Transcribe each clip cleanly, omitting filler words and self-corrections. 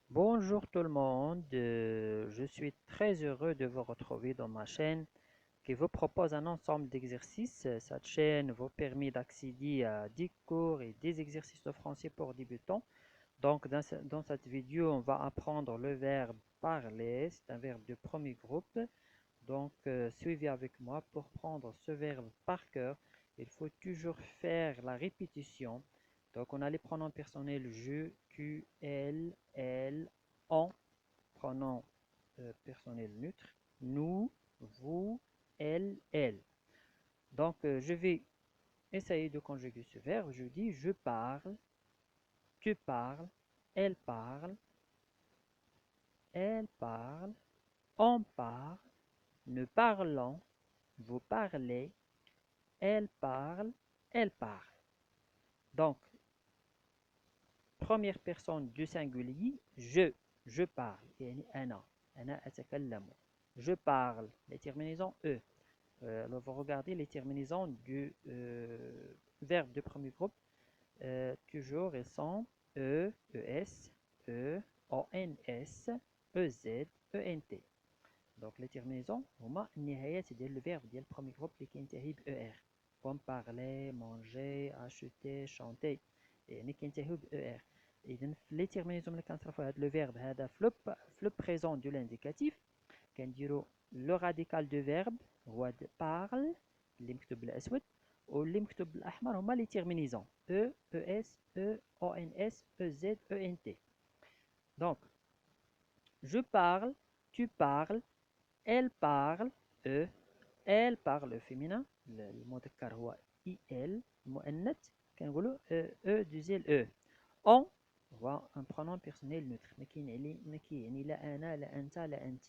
Bonjour tout le monde, je suis très heureux de vous retrouver dans ma chaîne qui vous propose un ensemble d'exercices. Cette chaîne vous permet d'accéder à des cours et des exercices de français pour débutants. Donc dans cette vidéo, on va apprendre le verbe parler, c'est un verbe de premier groupe. Donc suivez avec moi pour prendre ce verbe par cœur. Il faut toujours faire la répétition. Donc on a les pronoms personnels je, tu, elle, on, pronom personnel neutre, nous, vous, elle. Donc je vais essayer de conjuguer ce verbe. Je dis je parle, tu parles, elle parle, elle parle, on parle, nous parlons, vous parlez, elle parle, elle parle. Donc, première personne du singulier, je parle. يعني أنا أتكلم. Je parle. Les terminaisons E. Alors, vous regardez les terminaisons du verbe de premier groupe. Toujours, elles sont E, ES, E, ONS, EZ, ENT. Donc, les terminaisons, هما النهايات ديال le verbe ديال premier groupe اللي كينتهي ب ER. Comme parler, manger, acheter, chanter. يعني كينتهيو ب ER. إذن في لي تيرمينيزون ملي كنصرفو هاد لو فيرب هذا في لو بريزون دو لانديكاتيف كنديرو لو راديكال دو فيرب هو بارل اللي مكتوب بالاسود واللي مكتوب بالاحمر هما لي تيرمينيزون او او اس او او ان اس او زد او ان تي. دونك je parle, tu parles, elle parle, eux, elle parle au féminin, le مذكر هو il, المؤنث كنقولوا eux ديال eux. On هو un pronom personnel neutre ما كيعني لا انا لا انت لا انت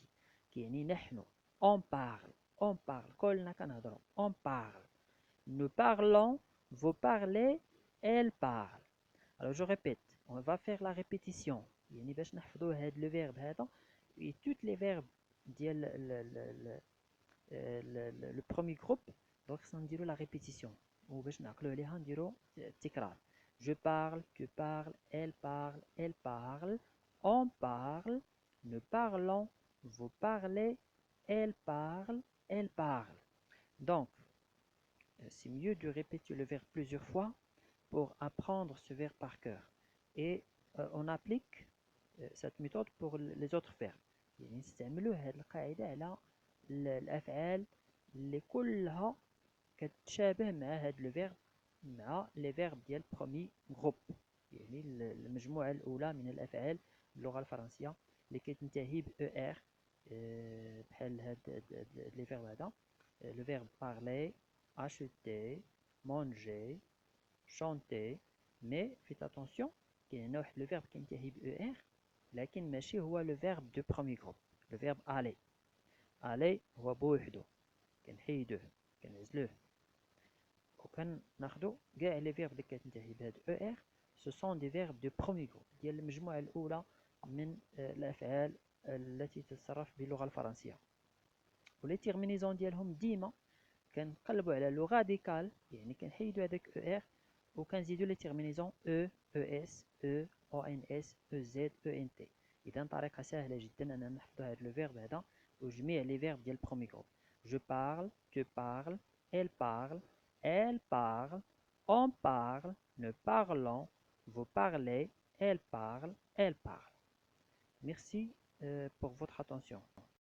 كيعني نحن. On parle كلنا كنهضروا on parle. Nous parlons, vous parlez, elle parle. Alors je répète, on va faire la répétition يعني باش نحفظوا هذا le verbe هذا et tous les verbes ديال le premier groupe. Donc خصنا نديروا la répétition وباش نعقلوا عليها نديروا التكرار. Je parle, tu parles, elle parle, elle parle, on parle, nous parlons, vous parlez, elle parle, elle parle. Donc c'est mieux de répéter le verbe plusieurs fois pour apprendre ce verbe par cœur. Et on applique cette méthode pour les autres verbes. يعني نستعملوا هذه القاعدة على الأفعال اللي كلها كتشابه مع هذا لو فيرب مع لي فيرب ديال برومي جروب. يعني المجموعة الأولى من الأفعال باللغة الفرنسية اللي كتنتهي ب ER بحال هاد لي فيرب هذا لو فيرب parler, acheter, manger, chanter. Mais faites attention كاين هنا واحد لو فيرب كينتهي ب ER لكن ماشي هو لو فيرب دو برومي جروب. لو فيرب aller. aller هو بوحدو كنحيدوه كنعزلوه وكناخدو كاع لي فيرب اللي كتنتهي بهاد ER ce sont des verbes de premier groupe ديال المجموعة الأولى من الأفعال التي تتصرف باللغة الفرنسية. ولي تيرمينيزون ديالهم ديما كنقلبوا على لو راديكال يعني كنحيدوا هذاك ER وكنزيدوا لي تيرمينيزون E, ES, E, ONS, EZ, ENT. إذا طريقة سهلة جدا أننا نحفظوا هذا لو فيرب هذا وجميع لي فيرب ديال البرومي جروب. Je parle, tu parles, elle parle, elle parle, on parle, nous parlons, vous parlez, elle parle, elle parle. Merci pour votre attention.